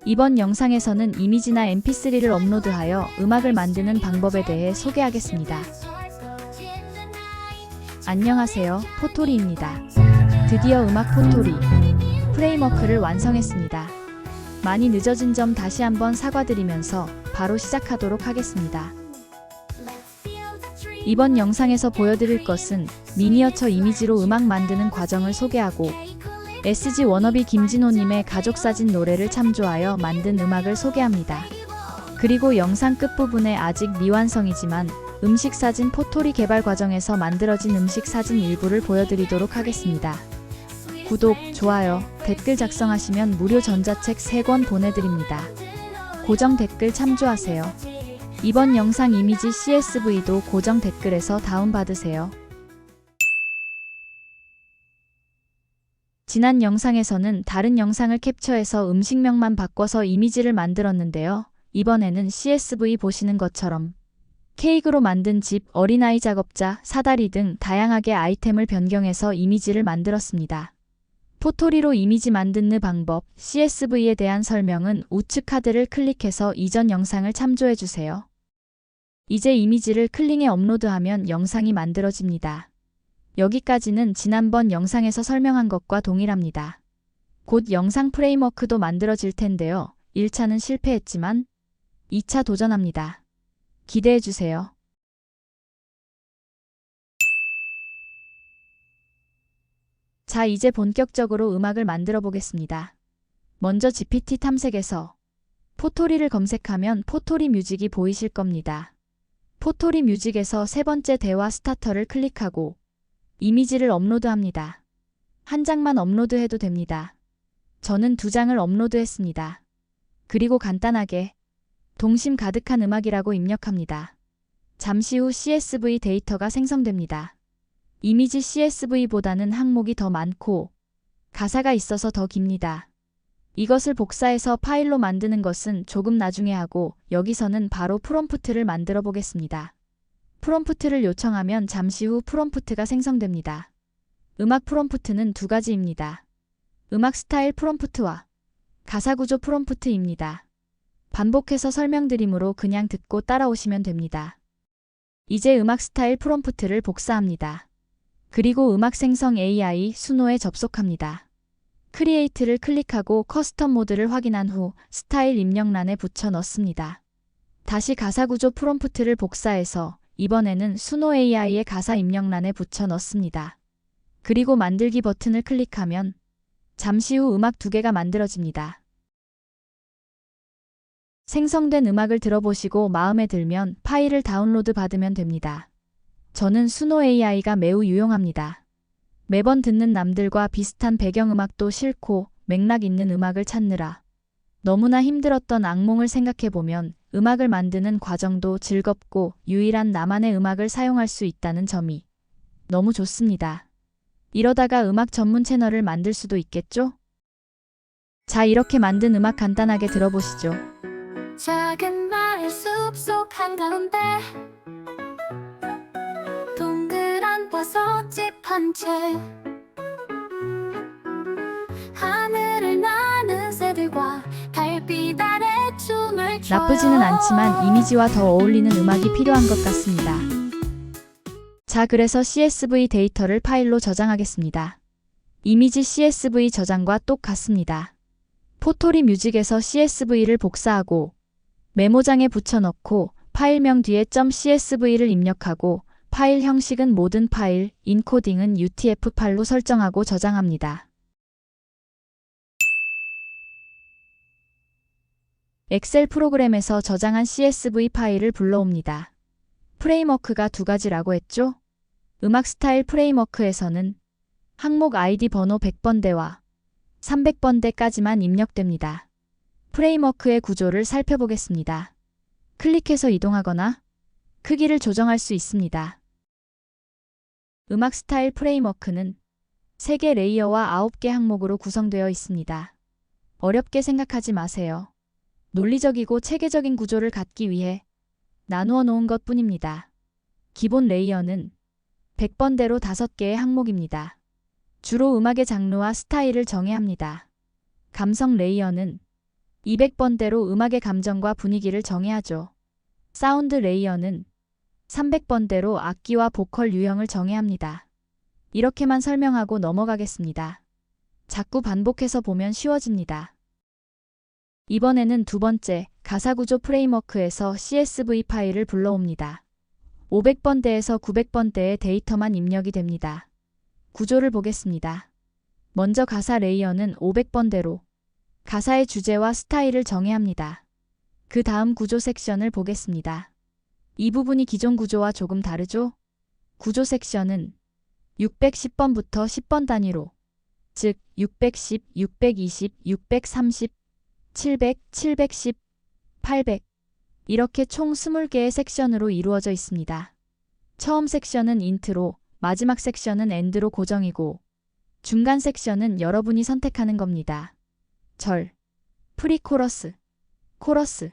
이번 영상에서는 이미지나 mp3를 업로드하여 음악을 만드는 방법에 대해 소개하겠습니다. 안녕하세요, 포토리입니다. 드디어 음악 포토리 프레임워크를 완성했습니다. 많이 늦어진 점 다시 한번 사과드리면서 바로 시작하도록 하겠습니다. 이번 영상에서 보여드릴 것은 미니어처 이미지로 음악 만드는 과정을 소개하고 SG 워너비 김진호님의 가족사진 노래를 참조하여 만든 음악을 소개합니다. 그리고 영상 끝부분에 아직 미완성이지만 음식사진 포토리 개발 과정에서 만들어진 음식사진 일부를 보여드리도록 하겠습니다. 구독, 좋아요, 댓글 작성하시면 무료 전자책 3권 보내드립니다. 고정 댓글 참조하세요. 이번 영상 이미지 CSV도 고정 댓글에서 다운받으세요. 지난 영상에서는 다른 영상을 캡처해서 음식명만 바꿔서 이미지를 만들었는데요. 이번에는 CSV 보시는 것처럼 케이크로 만든 집, 어린아이 작업자, 사다리 등 다양하게 아이템을 변경해서 이미지를 만들었습니다. 포토리로 이미지 만드는 방법, CSV에 대한 설명은 우측 카드를 클릭해서 이전 영상을 참조해주세요. 이제 이미지를 클릭해 업로드하면 영상이 만들어집니다. 여기까지는 지난번 영상에서 설명한 것과 동일합니다. 곧 영상 프레임워크도 만들어질 텐데요. 1차는 실패했지만 2차 도전합니다. 기대해주세요. 자, 이제 본격적으로 음악을 만들어 보겠습니다. 먼저 GPT 탐색에서 포토리를 검색하면 포토리 뮤직이 보이실 겁니다. 포토리 뮤직에서 세 번째 대화 스타터를 클릭하고 이미지를 업로드합니다. 한 장만 업로드해도 됩니다. 저는 2장을 업로드했습니다. 그리고 간단하게 동심 가득한 음악이라고 입력합니다. 잠시 후 CSV 데이터가 생성됩니다. 이미지 CSV보다는 항목이 더 많고 가사가 있어서 더 깁니다. 이것을 복사해서 파일로 만드는 것은 조금 나중에 하고 여기서는 바로 프롬프트를 만들어 보겠습니다. 프롬프트를 요청하면 잠시 후 프롬프트가 생성됩니다. 음악 프롬프트는 2가지입니다. 음악 스타일 프롬프트와 가사 구조 프롬프트입니다. 반복해서 설명드리므로 그냥 듣고 따라오시면 됩니다. 이제 음악 스타일 프롬프트를 복사합니다. 그리고 음악 생성 AI 수노에 접속합니다. 크리에이트를 클릭하고 커스텀 모드를 확인한 후 스타일 입력란에 붙여 넣습니다. 다시 가사 구조 프롬프트를 복사해서 이번에는 수노 AI의 가사 입력란에 붙여 넣습니다. 그리고 만들기 버튼을 클릭하면 잠시 후 음악 2개가 만들어집니다. 생성된 음악을 들어보시고 마음에 들면 파일을 다운로드 받으면 됩니다. 저는 수노 AI가 매우 유용합니다. 매번 듣는 남들과 비슷한 배경음악도 싫고 맥락 있는 음악을 찾느라 너무나 힘들었던 악몽을 생각해보면 음악을 만드는 과정도 즐겁고 유일한 나만의 음악을 사용할 수 있다는 점이 너무 좋습니다. 이러다가 음악 전문 채널을 만들 수도 있겠죠? 자, 이렇게 만든 음악 간단하게 들어보시죠. 작은 마을 숲속 한가운데 동그란 버섯집 한 채 하늘을 나는 새들과 달빛 아래 춤을 춰요. 나쁘지는 않지만 이미지와 더 어울리는 음악이 필요한 것 같습니다. 자, 그래서 CSV 데이터를 파일로 저장하겠습니다. 이미지 CSV 저장과 똑같습니다. 포토리 뮤직에서 CSV를 복사하고 메모장에 붙여넣고 파일명 뒤에 .csv를 입력하고 파일 형식은 모든 파일, 인코딩은 UTF-8로 설정하고 저장합니다. 엑셀 프로그램에서 저장한 CSV 파일을 불러옵니다. 프레임워크가 2가지라고 했죠? 음악 스타일 프레임워크에서는 항목 아이디 번호 100번대와 300번대까지만 입력됩니다. 프레임워크의 구조를 살펴보겠습니다. 클릭해서 이동하거나 크기를 조정할 수 있습니다. 음악 스타일 프레임워크는 3개 레이어와 9개 항목으로 구성되어 있습니다. 어렵게 생각하지 마세요. 논리적이고 체계적인 구조를 갖기 위해 나누어 놓은 것 뿐입니다. 기본 레이어는 100번대로 5개의 항목입니다. 주로 음악의 장르와 스타일을 정해야 합니다. 감성 레이어는 200번대로 음악의 감정과 분위기를 정의하죠. 사운드 레이어는 300번대로 악기와 보컬 유형을 정의합니다. 이렇게만 설명하고 넘어가겠습니다. 자꾸 반복해서 보면 쉬워집니다. 이번에는 두 번째, 가사구조 프레임워크에서 CSV 파일을 불러옵니다. 500번대에서 900번대의 데이터만 입력이 됩니다. 구조를 보겠습니다. 먼저 가사 레이어는 500번대로 가사의 주제와 스타일을 정의합니다. 그 다음 구조 섹션을 보겠습니다. 이 부분이 기존 구조와 조금 다르죠? 구조 섹션은 610번부터 10번 단위로, 즉 610, 620, 630, 700, 710, 800 이렇게 총 20개의 섹션으로 이루어져 있습니다. 처음 섹션은 인트로, 마지막 섹션은 엔드로 고정이고 중간 섹션은 여러분이 선택하는 겁니다. 절, 프리코러스, 코러스,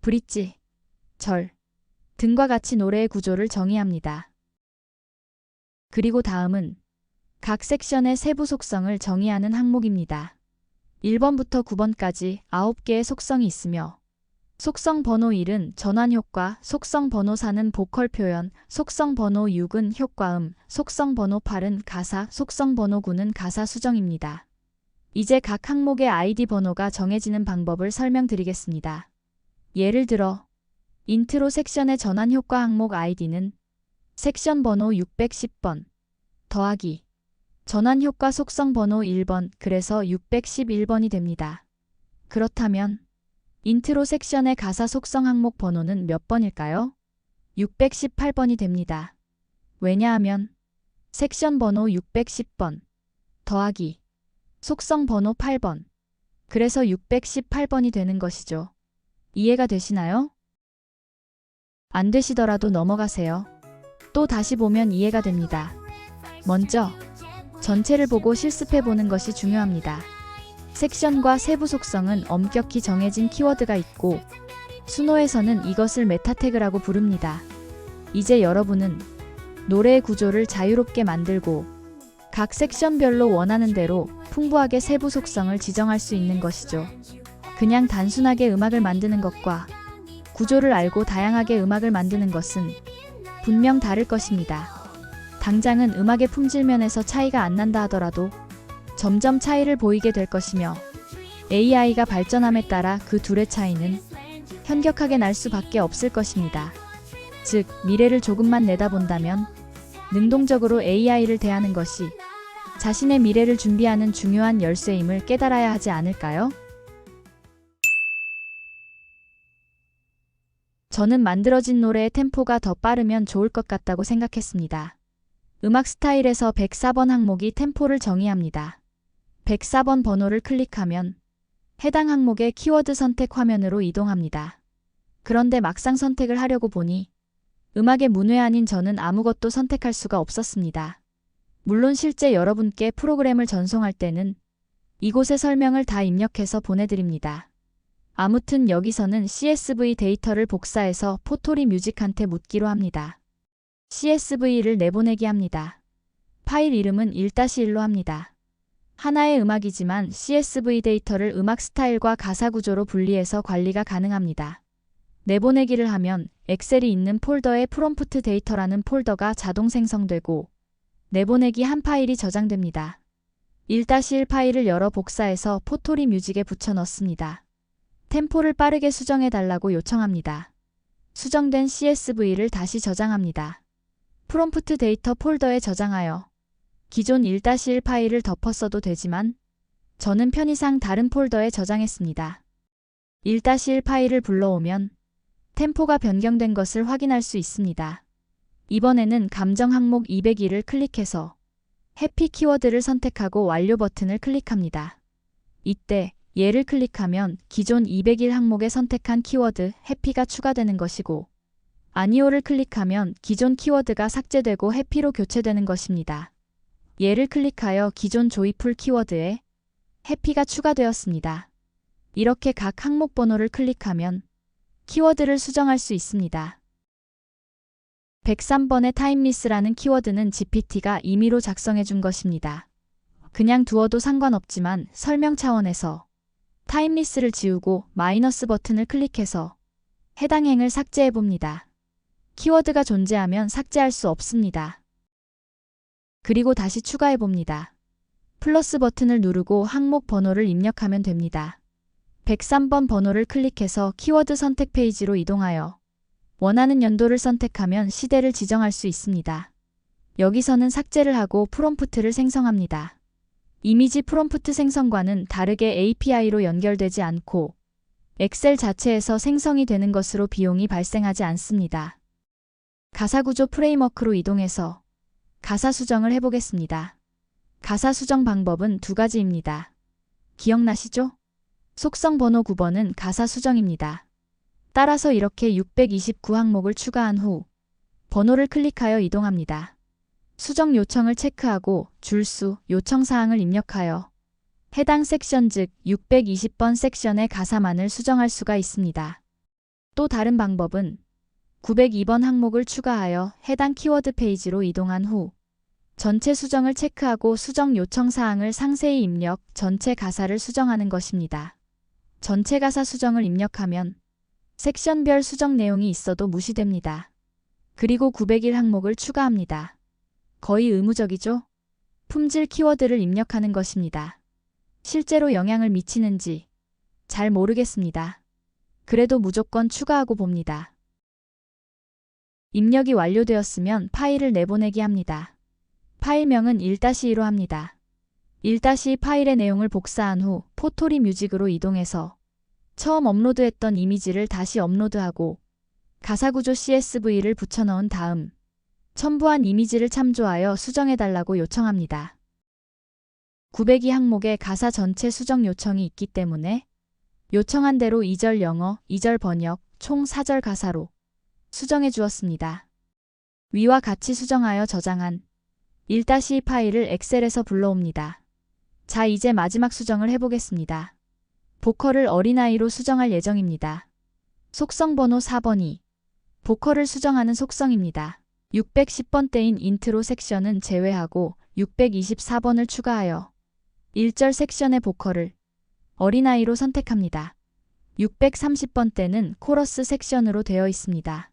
브릿지, 절 등과 같이 노래의 구조를 정의합니다. 그리고 다음은 각 섹션의 세부 속성을 정의하는 항목입니다. 1번부터 9번까지 9개의 속성이 있으며 속성 번호 1은 전환 효과, 속성 번호 4는 보컬 표현, 속성 번호 6은 효과음, 속성 번호 8은 가사, 속성 번호 9는 가사 수정입니다. 이제 각 항목의 아이디 번호가 정해지는 방법을 설명드리겠습니다. 예를 들어 인트로 섹션의 전환 효과 항목 아이디는 섹션 번호 610번 더하기 전환 효과 속성 번호 1번, 그래서 611번이 됩니다. 그렇다면 인트로 섹션의 가사 속성 항목 번호는 몇 번일까요? 618번이 됩니다. 왜냐하면 섹션 번호 610번 더하기 속성 번호 8번, 그래서 618번이 되는 것이죠. 이해가 되시나요? 안 되시더라도 넘어가세요. 또 다시 보면 이해가 됩니다. 먼저 전체를 보고 실습해보는 것이 중요합니다. 섹션과 세부 속성은 엄격히 정해진 키워드가 있고 수노에서는 이것을 메타 태그라고 부릅니다. 이제 여러분은 노래의 구조를 자유롭게 만들고 각 섹션별로 원하는 대로 풍부하게 세부 속성을 지정할 수 있는 것이죠. 그냥 단순하게 음악을 만드는 것과 구조를 알고 다양하게 음악을 만드는 것은 분명 다를 것입니다. 당장은 음악의 품질 면에서 차이가 안 난다 하더라도 점점 차이를 보이게 될 것이며 AI가 발전함에 따라 그 둘의 차이는 현격하게 날 수밖에 없을 것입니다. 즉, 미래를 조금만 내다본다면 능동적으로 AI를 대하는 것이 자신의 미래를 준비하는 중요한 열쇠임을 깨달아야 하지 않을까요? 저는 만들어진 노래의 템포가 더 빠르면 좋을 것 같다고 생각했습니다. 음악 스타일에서 104번 항목이 템포를 정의합니다. 104번 번호를 클릭하면 해당 항목의 키워드 선택 화면으로 이동합니다. 그런데 막상 선택을 하려고 보니 음악의 문외 아닌 저는 아무것도 선택할 수가 없었습니다. 물론 실제 여러분께 프로그램을 전송할 때는 이곳에 설명을 다 입력해서 보내드립니다. 아무튼 여기서는 CSV 데이터를 복사해서 포토리 뮤직한테 묻기로 합니다. CSV를 내보내기 합니다. 파일 이름은 1-1로 합니다. 하나의 음악이지만 CSV 데이터를 음악 스타일과 가사 구조로 분리해서 관리가 가능합니다. 내보내기를 하면 엑셀이 있는 폴더에 프롬프트 데이터라는 폴더가 자동 생성되고 내보내기 한 파일이 저장됩니다. 1-1 파일을 열어 복사해서 포토리 뮤직에 붙여 넣습니다. 템포를 빠르게 수정해달라고 요청합니다. 수정된 CSV를 다시 저장합니다. 프롬프트 데이터 폴더에 저장하여 기존 1-1 파일을 덮었어도 되지만 저는 편의상 다른 폴더에 저장했습니다. 1-1 파일을 불러오면 템포가 변경된 것을 확인할 수 있습니다. 이번에는 감정 항목 202를 클릭해서 해피 키워드를 선택하고 완료 버튼을 클릭합니다. 이때 얘를 클릭하면 기존 201 항목에 선택한 키워드 해피가 추가되는 것이고 아니오를 클릭하면 기존 키워드가 삭제되고 해피로 교체되는 것입니다. 얘를 클릭하여 기존 조이풀 키워드에 해피가 추가되었습니다. 이렇게 각 항목 번호를 클릭하면 키워드를 수정할 수 있습니다. 103번의 타임리스라는 키워드는 GPT가 임의로 작성해 준 것입니다. 그냥 두어도 상관없지만 설명 차원에서 타임리스를 지우고 마이너스 버튼을 클릭해서 해당 행을 삭제해 봅니다. 키워드가 존재하면 삭제할 수 없습니다. 그리고 다시 추가해 봅니다. 플러스 버튼을 누르고 항목 번호를 입력하면 됩니다. 103번 번호를 클릭해서 키워드 선택 페이지로 이동하여 원하는 연도를 선택하면 시대를 지정할 수 있습니다. 여기서는 삭제를 하고 프롬프트를 생성합니다. 이미지 프롬프트 생성과는 다르게 API로 연결되지 않고 엑셀 자체에서 생성이 되는 것으로 비용이 발생하지 않습니다. 가사구조 프레임워크로 이동해서 가사 수정을 해보겠습니다. 가사 수정 방법은 두 가지입니다. 기억나시죠? 속성 번호 9번은 가사 수정입니다. 따라서 이렇게 629항목을 추가한 후 번호를 클릭하여 이동합니다. 수정 요청을 체크하고 줄수, 요청사항을 입력하여 해당 섹션 즉 620번 섹션의 가사만을 수정할 수가 있습니다. 또 다른 방법은 902번 항목을 추가하여 해당 키워드 페이지로 이동한 후 전체 수정을 체크하고 수정 요청사항을 상세히 입력, 전체 가사를 수정하는 것입니다. 전체 가사 수정을 입력하면 섹션별 수정 내용이 있어도 무시됩니다. 그리고 901 항목을 추가합니다. 거의 의무적이죠? 품질 키워드를 입력하는 것입니다. 실제로 영향을 미치는지 잘 모르겠습니다. 그래도 무조건 추가하고 봅니다. 입력이 완료되었으면 파일을 내보내기 합니다. 파일명은 1-2로 합니다. 1-2 파일의 내용을 복사한 후 포토리 뮤직으로 이동해서 처음 업로드했던 이미지를 다시 업로드하고 가사구조 CSV를 붙여넣은 다음 첨부한 이미지를 참조하여 수정해달라고 요청합니다. 902 항목에 가사 전체 수정 요청이 있기 때문에 요청한 대로 2절 영어, 2절 번역, 총 4절 가사로 수정해 주었습니다. 위와 같이 수정하여 저장한 1-2 파일을 엑셀에서 불러옵니다. 자, 이제 마지막 수정을 해보겠습니다. 보컬을 어린아이로 수정할 예정입니다. 속성 번호 4번이 보컬을 수정하는 속성입니다. 610번대인 인트로 섹션은 제외하고 624번을 추가하여 1절 섹션의 보컬을 어린아이로 선택합니다. 630번대는 코러스 섹션으로 되어 있습니다.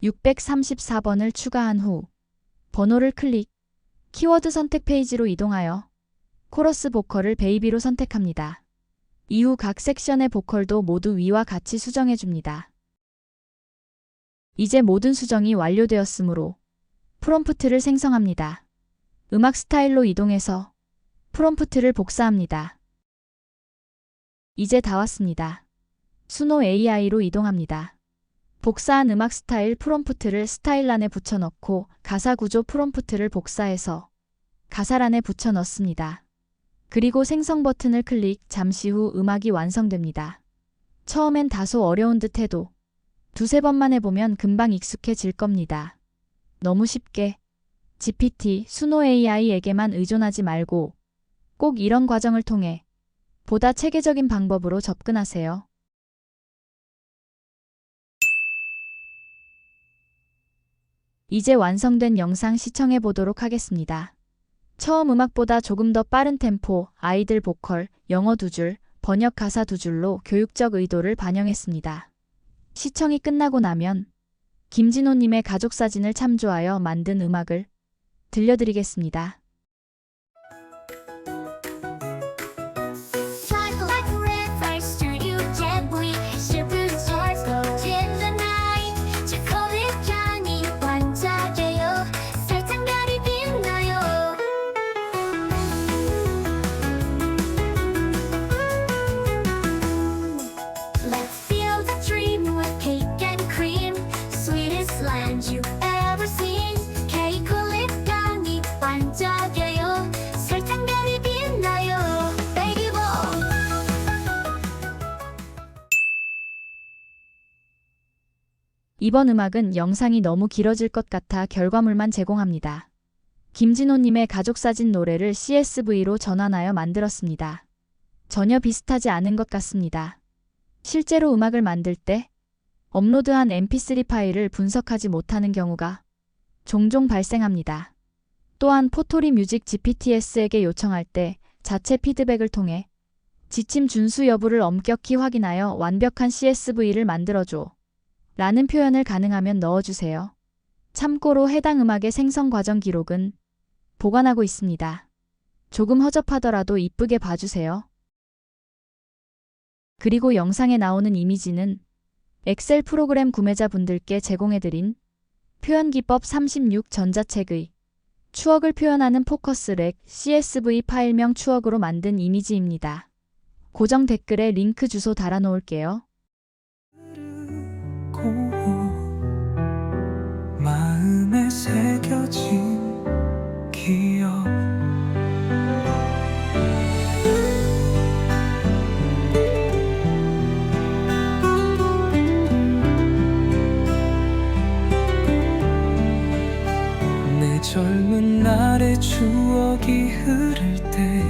634번을 추가한 후 번호를 클릭, 키워드 선택 페이지로 이동하여 코러스 보컬을 베이비로 선택합니다. 이후 각 섹션의 보컬도 모두 위와 같이 수정해 줍니다. 이제 모든 수정이 완료되었으므로 프롬프트를 생성합니다. 음악 스타일로 이동해서 프롬프트를 복사합니다. 이제 다 왔습니다. 수노 AI로 이동합니다. 복사한 음악 스타일 프롬프트를 스타일란에 붙여넣고 가사 구조 프롬프트를 복사해서 가사란에 붙여 넣습니다. 그리고 생성 버튼을 클릭, 잠시 후 음악이 완성됩니다. 처음엔 다소 어려운 듯 해도 두세 번만 해보면 금방 익숙해질 겁니다. 너무 쉽게 GPT, 수노 AI에게만 의존하지 말고 꼭 이런 과정을 통해 보다 체계적인 방법으로 접근하세요. 이제 완성된 영상 시청해 보도록 하겠습니다. 처음 음악보다 조금 더 빠른 템포, 아이들 보컬, 영어 2줄, 번역 가사 2줄로 교육적 의도를 반영했습니다. 시청이 끝나고 나면 김진호님의 가족 사진을 참조하여 만든 음악을 들려드리겠습니다. 이번 음악은 영상이 너무 길어질 것 같아 결과물만 제공합니다. 김진호님의 가족사진 노래를 CSV로 전환하여 만들었습니다. 전혀 비슷하지 않은 것 같습니다. 실제로 음악을 만들 때 업로드한 mp3 파일을 분석하지 못하는 경우가 종종 발생합니다. 또한 포토리 뮤직 GPTS에게 요청할 때 자체 피드백을 통해 지침 준수 여부를 엄격히 확인하여 완벽한 CSV를 만들어줘. 라는 표현을 가능하면 넣어주세요. 참고로 해당 음악의 생성 과정 기록은 보관하고 있습니다. 조금 허접하더라도 이쁘게 봐주세요. 그리고 영상에 나오는 이미지는 엑셀 프로그램 구매자분들께 제공해드린 표현기법 36 전자책의 추억을 표현하는 포커스렉 CSV 파일명 추억으로 만든 이미지입니다. 고정 댓글에 링크 주소 달아놓을게요. 마음에 새겨진 기억 내 젊은 날의 추억이 흐를 때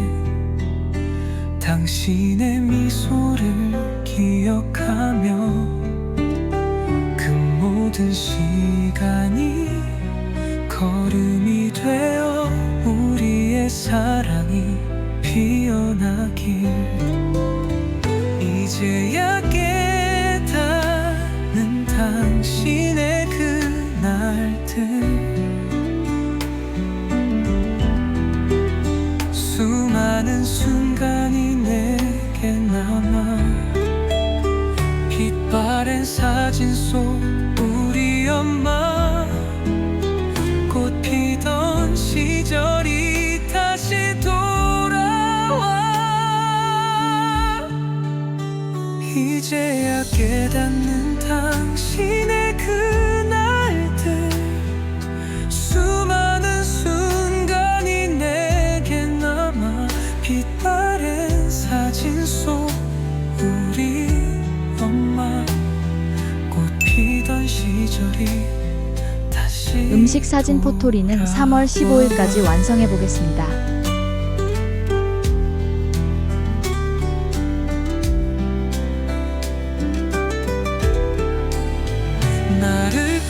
당신의 미소를 기억하며 모든 시간이 걸음이 되어 우리의 사랑이 피어나길 이제야 깨닫는 당신의 그날들 수많은 순간이 내게 남아 빛바랜 사진 속 우리 엄마 꽃 피던 시절이 다시 돌아와 이제야 깨닫는 당신의 그날들 수많은 순간이 내게 남아 빛바랜 사진 속 우리 엄마 피던 시절이 다시 음식 사진 포토리는 3월 15일까지 완성해 보겠습니다. 나를